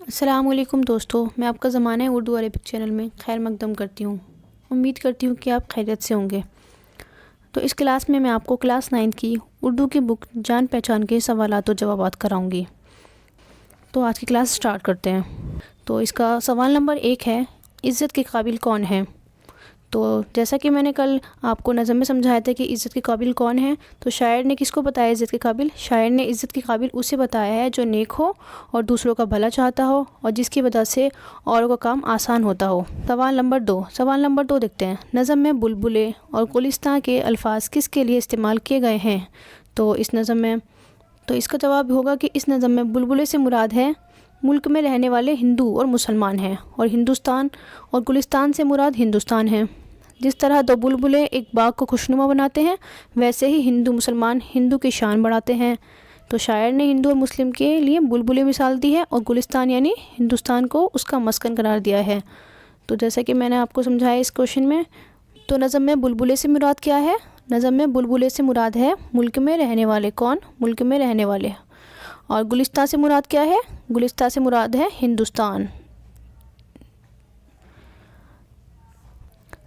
السلام علیکم دوستو، میں آپ کا زمانہ اردو عربک چینل میں خیر مقدم کرتی ہوں۔ امید کرتی ہوں کہ آپ خیریت سے ہوں گے۔ تو اس کلاس میں آپ کو کلاس 9 کی اردو کی بک جان پہچان کے سوالات و جوابات کراؤں گی۔ تو آج کی کلاس سٹارٹ کرتے ہیں۔ تو اس کا سوال نمبر 1 ہے، عزت کے قابل کون ہے؟ تو جیسا کہ میں نے کل آپ کو نظم میں سمجھایا تھا کہ عزت کے قابل کون ہے، تو شاعر نے کس کو بتایا عزت کے قابل؟ شاعر نے عزت کے قابل اسے بتایا ہے جو نیک ہو اور دوسروں کا بھلا چاہتا ہو اور جس کی وجہ سے اوروں کا کام آسان ہوتا ہو۔ سوال نمبر 2 دیکھتے ہیں۔ نظم میں بلبلے اور گلستان کے الفاظ کس کے لیے استعمال کیے گئے ہیں؟ تو اس کا جواب ہوگا کہ اس نظم میں بلبلے سے مراد ہے ملک میں رہنے والے ہندو اور مسلمان ہیں، اور ہندوستان اور گلستان سے مراد ہندوستان ہے۔ جس طرح دو بلبلے ایک باغ کو خوشنما بناتے ہیں، ویسے ہی ہندو مسلمان ہندو کی شان بڑھاتے ہیں۔ تو شاعر نے ہندو اور مسلم کے لیے بلبلے مثال دی ہے اور گلستان یعنی ہندوستان کو اس کا مسکن قرار دیا ہے۔ تو جیسا کہ میں نے آپ کو سمجھایا اس کوشچن میں، تو نظم میں بلبلے سے مراد کیا ہے؟ نظم میں بلبلے سے مراد ہے ملک میں رہنے والے۔ کون؟ ملک میں رہنے والے۔ اور گلستان سے مراد کیا ہے؟ گلستان سے مراد ہے ہندوستان۔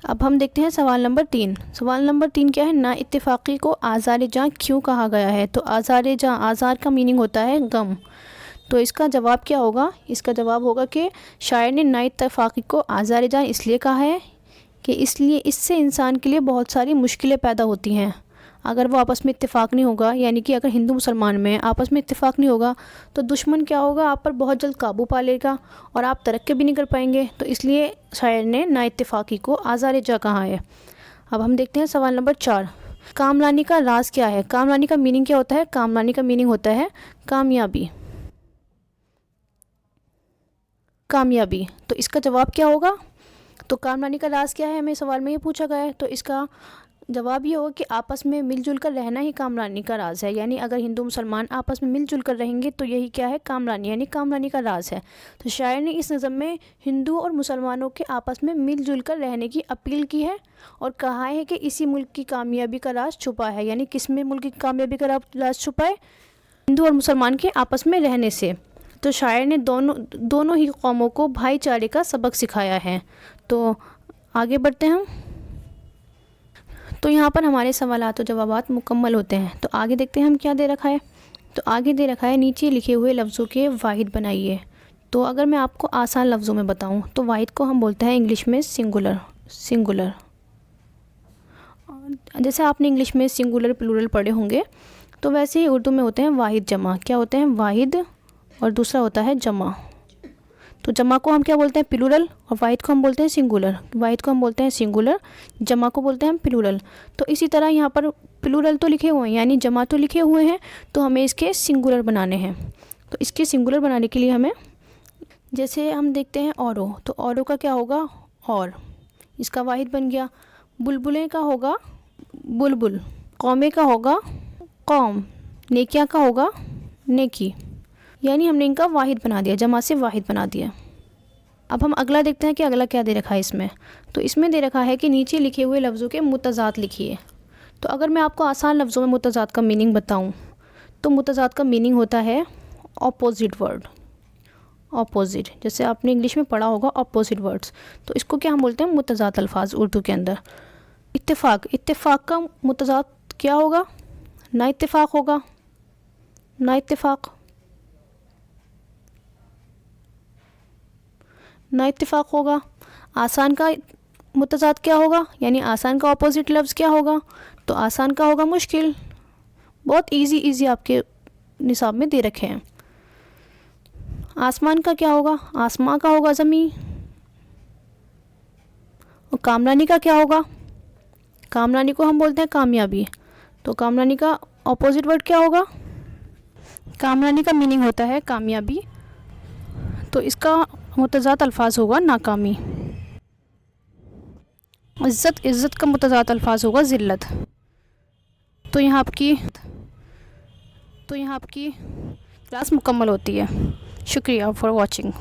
اب ہم دیکھتے ہیں سوال نمبر 3۔ سوال نمبر 3 کیا ہے؟ نا اتفاقی کو آزار جاں کیوں کہا گیا ہے؟ تو آزار جاں، آزار کا میننگ ہوتا ہے غم۔ تو اس کا جواب کیا ہوگا؟ اس کا جواب ہوگا کہ شاعر نے نا اتفاقی کو آزار جاں اس لیے کہا ہے کہ اس سے انسان کے لیے بہت ساری مشکلیں پیدا ہوتی ہیں۔ اگر وہ آپس میں اتفاق نہیں ہوگا، یعنی کہ اگر ہندو مسلمان میں آپس میں اتفاق نہیں ہوگا تو دشمن کیا ہوگا؟ آپ پر بہت جلد قابو پا لے گا اور آپ ترقی بھی نہیں کر پائیں گے۔ تو اس لیے شاعر نے نا اتفاقی کو آزار جاں کہا ہے۔ اب ہم دیکھتے ہیں سوال نمبر 4۔ کامرانی کا راز کیا ہے؟ کامرانی کا میننگ کیا ہوتا ہے؟ کامرانی کا میننگ ہوتا ہے کامیابی۔ کامیابی۔ تو اس کا جواب کیا ہوگا؟ تو کامرانی کا راز کیا ہے، ہمیں سوال میں یہ پوچھا گیا ہے، تو اس کا جواب یہ ہوگا کہ آپس میں مل جل کر رہنا ہی کامرانی کا راز ہے۔ یعنی اگر ہندو مسلمان آپس میں مل جل کر رہیں گے تو یہی کیا ہے؟ کامرانی، یعنی کامرانی کا راز ہے۔ تو شاعر نے اس نظم میں ہندو اور مسلمانوں کے آپس میں مل جل کر رہنے کی اپیل کی ہے اور کہا ہے کہ اسی ملک کی کامیابی کا راز چھپا ہے۔ یعنی کس میں ملک کی کامیابی کا راز چھپا ہے؟ ہندو اور مسلمان کے آپس میں رہنے سے۔ تو شاعر نے دونوں ہی قوموں کو بھائی چارے کا سبق سکھایا ہے۔ تو آگے بڑھتے ہیں ہم۔ تو یہاں پر ہمارے سوالات و جوابات مکمل ہوتے ہیں۔ تو آگے دیکھتے ہیں ہم کیا دے رکھا ہے۔ تو آگے دے رکھا ہے نیچے لکھے ہوئے لفظوں کے واحد بنائیے۔ تو اگر میں آپ کو آسان لفظوں میں بتاؤں تو واحد کو ہم بولتے ہیں انگلش میں سنگولر۔ جیسے آپ نے انگلش میں سنگولر پلورل پڑھے ہوں گے، تو ویسے ہی اردو میں ہوتے ہیں واحد جمع۔ کیا ہوتے ہیں؟ واحد، اور دوسرا ہوتا ہے جمع۔ تو جمع کو ہم کیا بولتے ہیں؟ پلورل، اور واحد کو ہم بولتے ہیں سنگولر۔ واحد کو ہم بولتے ہیں سنگولر، جمع کو بولتے ہیں ہم پلورل۔ تو اسی طرح یہاں پر پلورل تو لکھے ہوئے ہیں، یعنی جمع تو لکھے ہوئے ہیں، تو ہمیں اس کے سنگولر بنانے ہیں۔ تو اس کے سنگولر بنانے کے لیے ہمیں، جیسے ہم دیکھتے ہیں اوروں، تو اوروں کا کیا ہوگا؟ اور، اس کا واحد بن گیا۔ بلبلیں کا ہوگا بلبل، قومے کا ہوگا قوم، نیکیاں کا ہوگا نیکی۔ یعنی ہم نے ان کا واحد بنا دیا، جمع سے واحد بنا دیا۔ اب ہم اگلا دیکھتے ہیں کہ اگلا کیا دے رکھا ہے اس میں۔ تو اس میں دے رکھا ہے کہ نیچے لکھے ہوئے لفظوں کے متضاد لکھیے۔ تو اگر میں آپ کو آسان لفظوں میں متضاد کا میننگ بتاؤں تو متضاد کا میننگ ہوتا ہے اپوزٹ ورڈ۔ اپوزٹ، جیسے آپ نے انگلش میں پڑھا ہوگا اپوزٹ ورڈز، تو اس کو کیا ہم بولتے ہیں؟ متضاد الفاظ اردو کے اندر۔ اتفاق کا متضاد کیا ہوگا؟ نا اتفاق ہوگا۔ نا اتفاق ہوگا۔ آسان کا متضاد کیا ہوگا؟ یعنی آسان کا اپوزٹ لفظ کیا ہوگا؟ تو آسان کا ہوگا مشکل۔ بہت ایزی آپ کے نصاب میں دے رکھے ہیں۔ آسمان کا کیا ہوگا؟ آسماں کا ہوگا زمین۔ اور کامرانی کا کیا ہوگا؟ کامرانی کو ہم بولتے ہیں کامیابی۔ تو کامرانی کا اپوزٹ ورڈ کیا ہوگا؟ کامرانی کا میننگ ہوتا ہے کامیابی، تو اس کا متضاد الفاظ ہوگا ناکامی۔ عزت کا متضاد الفاظ ہوگا ذلت۔ تو یہاں آپ کی کلاس مکمل ہوتی ہے۔ شکریہ فار واچنگ۔